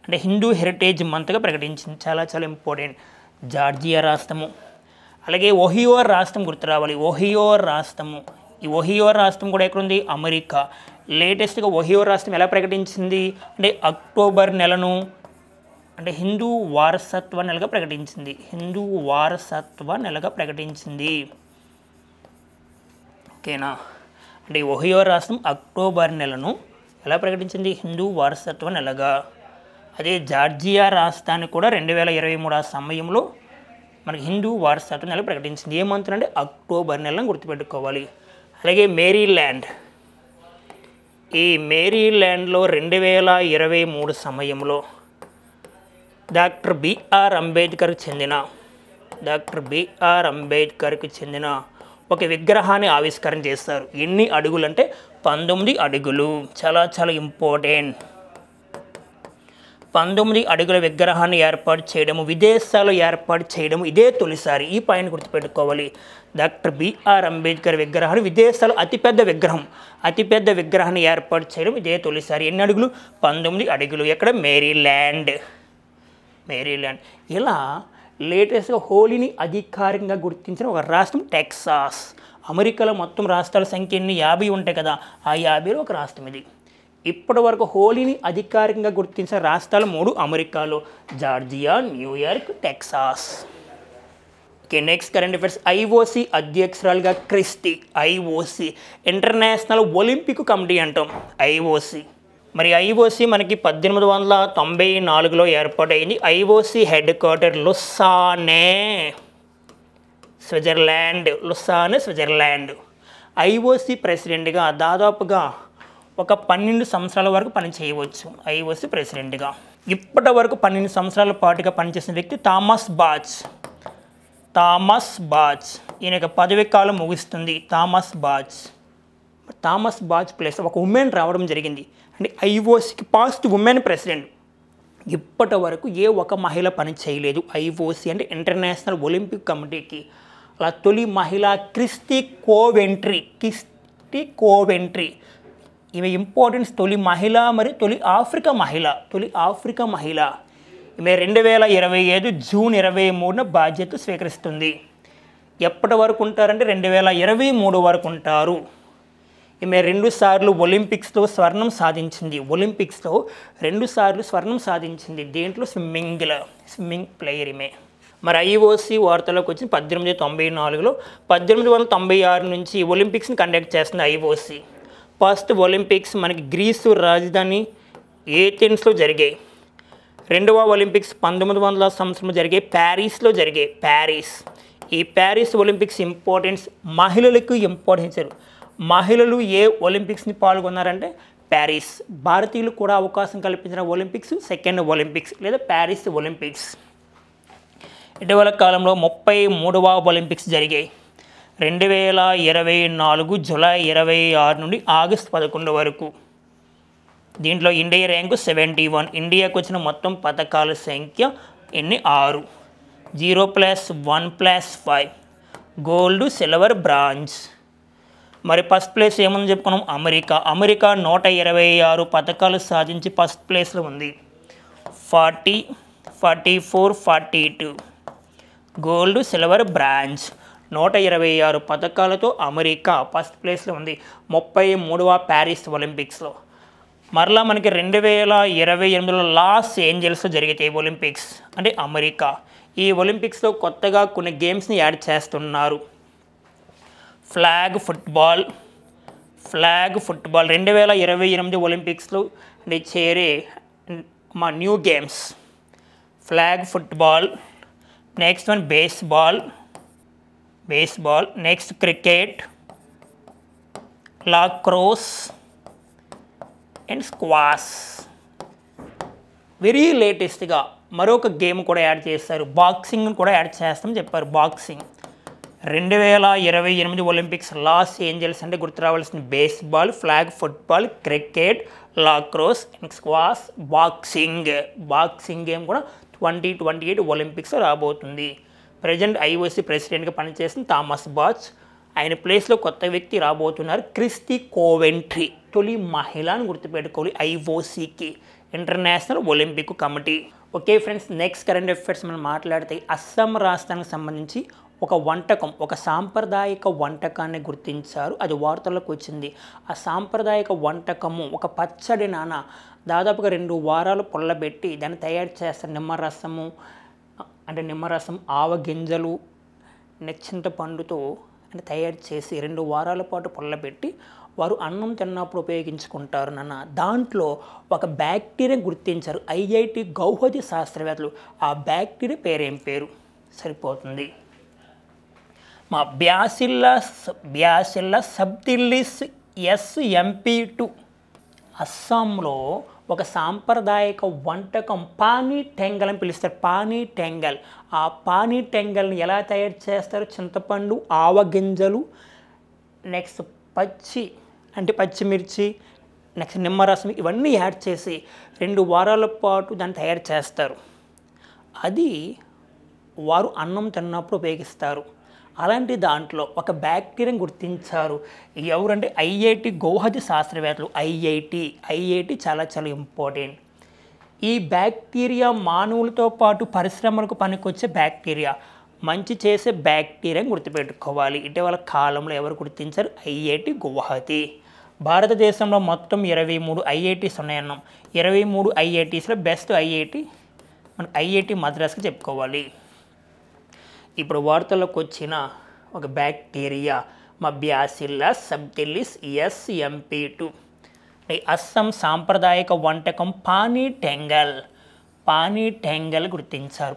అంటే హిందూ హెరిటేజ్ మంత్గా ప్రకటించింది. చాలా ఇంపార్టెంట్ జార్జియా రాష్ట్రము. అలాగే ఒహియో రాష్ట్రం గుర్తు రావాలి. ఈ ఒహియో రాష్ట్రం కూడా ఎక్కడుంది? అమెరికా. లేటెస్ట్గా ఒహియో రాష్ట్రం ఎలా ప్రకటించింది అంటే అక్టోబర్ నెలను హిందూ వారసత్వ నెలగా ప్రకటించింది. ఓకేనా? ఒహియో రాష్ట్రం అక్టోబర్ నెలను ఎలా ప్రకటించింది? హిందూ వారసత్వ నెలగా. అదే జార్జియా రాష్ట్రాన్ని కూడా 2023 సమయంలో మనకి హిందూ వారసత్వ నెల ప్రకటించింది. ఏ మంత్ అంటే అక్టోబర్ నెలను గుర్తుపెట్టుకోవాలి. అలాగే మేరీల్యాండ్లో 2023 సమయంలో డాక్టర్ బిఆర్ అంబేద్కర్కి చెందిన ఒక విగ్రహాన్ని ఆవిష్కరణ చేస్తారు. ఎన్ని అడుగులు అంటే 19 అడుగులు. చాలా ఇంపార్టెంట్. 19 అడుగుల విగ్రహాన్ని ఏర్పాటు చేయడము, విదేశాల్లో ఏర్పాటు చేయడము ఇదే తొలిసారి. ఈ పాయింట్ గుర్తుపెట్టుకోవాలి. డాక్టర్ బిఆర్ అంబేద్కర్ విగ్రహాన్ని విదేశాల్లో అతిపెద్ద విగ్రహాన్ని ఏర్పాటు చేయడం ఇదే తొలిసారి. ఎన్ని అడుగులు? 19 అడుగులు. ఎక్కడ? మేరీల్యాండ్. ఇలా లేటెస్ట్గా హోలీని అధికారికంగా గుర్తించిన ఒక రాష్ట్రం టెక్సాస్. అమెరికాలో మొత్తం రాష్ట్రాల సంఖ్య ఎన్ని? 50 ఉంటాయి కదా, ఆ 50లో ఒక రాష్ట్రం ఇది. ఇప్పటి వరకు హోలీని అధికారికంగా గుర్తించిన రాష్ట్రాలు 3 అమెరికాలో: Georgia, New York, Texas. Okay, next current affairs. IOC అధ్యక్షురాలుగా Kirsty. IOC international Olympic committee అంటాం ఐఓసి. మరి ఐఓసి మనకి 1894లో ఏర్పాటైంది. IOC head quarter Lausanne, Switzerland. IOC ప్రెసిడెంట్గా దాదాపుగా ఒక 12 సంవత్సరాల వరకు పనిచేయవచ్చు. ఐఓసి ప్రెసిడెంట్గా ఇప్పటి వరకు 12 సంవత్సరాల పాటుగా పనిచేసిన వ్యక్తి థామస్ బాచ్. ఈయన యొక్క పదవి కాలం ముగుస్తుంది. థామస్ బాచ్ ప్లేస్ ఒక ఉమెన్ రావడం జరిగింది. అంటే ఐఓసికి ఫస్ట్ ఉమెన్ ప్రెసిడెంట్. ఇప్పటి వరకు ఏ ఒక మహిళ పని చేయలేదు ఐఓసి అంటే ఇంటర్నేషనల్ ఒలింపిక్ కమిటీకి. అలా తొలి మహిళ క్రిస్టీ కోవెంట్రీ. ఈమె ఇంపార్టెన్స్ తొలి మహిళ, మరి తొలి ఆఫ్రికా మహిళ. ఈమె 2025 జూన్ 23న బాధ్యత స్వీకరిస్తుంది. ఎప్పటి వరకు ఉంటారంటే 2023 వరకు ఉంటారు. ఈమె 2 సార్లు ఒలింపిక్స్లో స్వర్ణం సాధించింది. దేంట్లో? స్విమ్మింగ్ ప్లేయర్ ఈమె. మరి ఐఓసి వార్తలోకి వచ్చి 1894లో 1896 నుంచి ఒలింపిక్స్ని కండక్ట్ చేస్తుంది ఐఓసి. ఫస్ట్ ఒలింపిక్స్ మనకి గ్రీసు రాజధాని ఏథెన్స్లో జరిగాయి. రెండవ ఒలింపిక్స్ 1900 సంవత్సరంలో జరిగాయి, ప్యారిస్లో జరిగాయి. ఈ ప్యారిస్ ఒలింపిక్స్ ఇంపార్టెన్స్ మహిళలకు ఇంపార్టెన్స్. మహిళలు ఏ ఒలింపిక్స్ని పాల్గొన్నారంటే ప్యారిస్. భారతీయులు కూడా అవకాశం కల్పించిన ఒలింపిక్స్ సెకండ్ ఒలింపిక్స్ లేదా ప్యారిస్ ఒలింపిక్స్. ఇటీవల కాలంలో 33వ ఒలింపిక్స్ జరిగాయి. 2024 జూలై 26 నుండి ఆగస్టు 11 వరకు. దీంట్లో ఇండియా ర్యాంకు 71. ఇండియాకు వచ్చిన మొత్తం పథకాల సంఖ్య ఎన్ని? 6. 0+1+5 గోల్డ్, సిల్వర్, బ్రాంజ్. మరి ఫస్ట్ ప్లేస్ ఏముంది చెప్పుకున్నాం? అమెరికా 126 పథకాలు సాధించి ఫస్ట్ ప్లేస్లో ఉంది. 40, 44, 42 గోల్డ్, సిల్వర్, బ్రాంజ్. 126 పథకాలతో అమెరికా ఫస్ట్ ప్లేస్లో ఉంది 33వ ప్యారిస్ ఒలింపిక్స్లో. మరలా మనకి 2028లో లాస్ ఏంజల్స్లో జరిగితే ఒలింపిక్స్ అంటే అమెరికా. ఈ ఒలింపిక్స్లో కొత్తగా కొన్ని గేమ్స్ని యాడ్ చేస్తున్నారు. ఫ్లాగ్ ఫుట్బాల్ 2028 ఒలింపిక్స్లో చేరే మా new games. Flag football. Next one baseball. Next cricket, lacrosse and squash. Very లేటెస్ట్గా మరొక గేమ్ కూడా యాడ్ చేస్తారు, బాక్సింగ్ కూడా యాడ్ చేస్తామని చెప్పారు. బాక్సింగ్ 2028 ఒలింపిక్స్ లాస్ ఏంజల్స్ అంటే గుర్తు రావాల్సిన baseball, flag football, cricket, lacrosse and squash, boxing game కూడా 2028 ఒలింపిక్స్ రాబోతుంది. ప్రజెంట్ ఐఓసి ప్రెసిడెంట్గా పనిచేసిన థామస్ బాచ్. ఆయన ప్లేస్లో కొత్త వ్యక్తి రాబోతున్నారు, క్రిస్టీ కోవెంట్రీ. తొలి మహిళ అని గుర్తుపెట్టుకోవాలి ఐఓసికి, International Olympic Committee. Okay friends, next current affairs మనం మాట్లాడితే అస్సాం రాష్ట్రానికి సంబంధించి ఒక సాంప్రదాయక వంటకాన్ని గుర్తించారు. అది వార్తల్లోకి వచ్చింది. ఆ సాంప్రదాయక వంటకము ఒక పచ్చడి నాన దాదాపుగా 2 వారాలు పొల్లబెట్టి దాన్ని తయారు చేస్తారు. నిమ్మరసం, ఆవగింజలు, చింతపండుతో అంటే తయారు చేసి 2 వారాల పాటు పొల్లబెట్టి వారు అన్నం తిన్నప్పుడు ఉపయోగించుకుంటారు నాన్న. దాంట్లో ఒక బ్యాక్టీరియా గుర్తించారు ఐఐటి గౌహతి శాస్త్రవేత్తలు. ఆ బ్యాక్టీరియా పేరేం పేరు? సరిపోతుంది. మా బ్యాసిల్లస్ సబ్టిలిస్ SMP2. అస్సాంలో ఒక సాంప్రదాయక వంటకం పానీ టెంగల్ అని పిలుస్తారు. పానీ టెంగల్. ఆ పానీ టెంగల్ని ఎలా తయారు చేస్తారు? చింతపండు, ఆవగింజలు, నెక్స్ట్ పచ్చిమిర్చి, నెక్స్ట్ నిమ్మరసం ఇవన్నీ యాడ్ చేసి 2 వారాల పాటు దాన్ని తయారు చేస్తారు. అది వారు అన్నం తిన్నప్పుడు ఉపయోగిస్తారు. అలాంటి దాంట్లో ఒక బ్యాక్టీరియాని గుర్తించారు. ఎవరంటే ఐఐటి గౌహతి శాస్త్రవేత్తలు. ఐఐటి చాలా చాలా ఇంపార్టెంట్. ఈ బ్యాక్టీరియా మానవులతో పాటు పరిశ్రమలకు పనికొచ్చే బ్యాక్టీరియా, మంచి చేసే బ్యాక్టీరియాని గుర్తుపెట్టుకోవాలి. ఇటీవల కాలంలో ఎవరు గుర్తించారు? ఐఐటి గౌహతి. భారతదేశంలో మొత్తం 23 ఐఐటీస్ ఉన్నాయన్నాం. 23 ఐఐటీస్లో బెస్ట్ ఐఐటి మన ఐఐటి మద్రాస్కి చెప్పుకోవాలి. ఇప్పుడు వార్తల్లోకి వచ్చిన ఒక bacteria bacillus subtilis SMP2. Assam సాంప్రదాయక వంటకం పానీ టెంగల్ గుర్తించారు.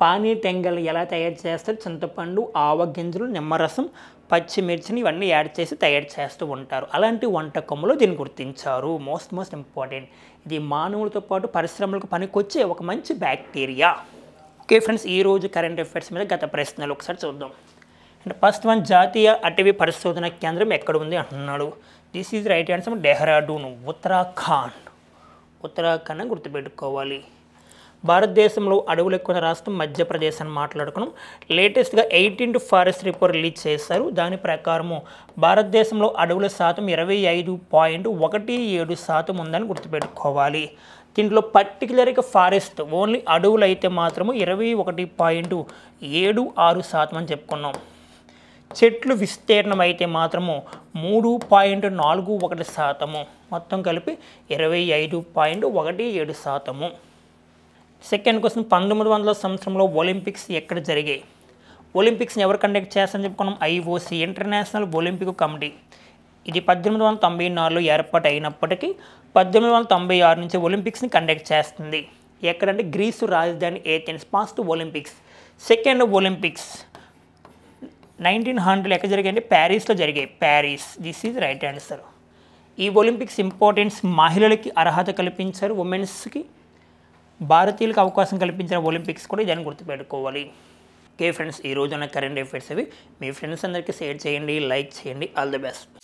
పానీ టెంగల్ ఎలా తయారు చేస్తారు? చింతపండు, ఆవగింజలు, నిమ్మరసం, పచ్చిమిర్చిని ఇవన్నీ యాడ్ చేసి తయారు చేస్తూ ఉంటారు. అలాంటి వంటకంలో దీన్ని గుర్తించారు. Most important. ఇది మానవులతో పాటు పరిశ్రమలకు పనికొచ్చే ఒక మంచి బ్యాక్టీరియా. ఓకే ఫ్రెండ్స్, ఈరోజు కరెంట్ అఫైర్స్ మీద గత ప్రశ్నలు ఒకసారి చూద్దాం. అండ్ ఫస్ట్ వన్, జాతీయ అటవీ పరిశోధన కేంద్రం ఎక్కడ ఉంది అంటున్నాడు. This is right answer Dehradun, Uttarakhand గుర్తుపెట్టుకోవాలి. భారతదేశంలో అడవులు ఎక్కువ రాష్ట్రం మధ్యప్రదేశ్ అని మాట్లాడుకున్నాం. లేటెస్ట్గా 18th ఫారెస్ట్ రిపోర్ట్ రిలీజ్ చేశారు. దాని ప్రకారము భారతదేశంలో అడవుల శాతం 25.17% ఉందని గుర్తుపెట్టుకోవాలి. దీంట్లో పర్టికులర్గా ఫారెస్ట్ ఓన్లీ అడవులు అయితే మాత్రము 21.76% అని చెప్పుకున్నాం. చెట్లు విస్తీర్ణం అయితే మాత్రము 3.41%, మొత్తం కలిపి 25.17%. సెకండ్ క్వశ్చన్, 1900 సంవత్సరంలో ఒలింపిక్స్ ఎక్కడ జరిగాయి? ఒలింపిక్స్ని ఎవరు కండక్ట్ చేస్తారని చెప్పుకున్నాం? IOC, international Olympic committee. ఇది 1894లో ఏర్పాటు అయినప్పటికీ 1896 నుంచి ఒలింపిక్స్ని కండక్ట్ చేస్తుంది. ఎక్కడంటే గ్రీసు రాజధాని Athens. First Olympics. Second Olympics 1900 ఎక్కడ జరిగాయంటే ప్యారిస్లో జరిగాయి. This is right answer. ఈ ఒలింపిక్స్ ఇంపార్టెన్స్, మహిళలకి అర్హత కల్పించారు, ఉమెన్స్కి, భారతీయులకు అవకాశం కల్పించిన ఒలింపిక్స్ కూడా ఇదని గుర్తుపెట్టుకోవాలి. ఓకే ఫ్రెండ్స్, ఈరోజు ఉన్న కరెంట్ అఫైర్స్ అవి. మీ ఫ్రెండ్స్ అందరికీ షేర్ చేయండి, లైక్ చేయండి. All the best.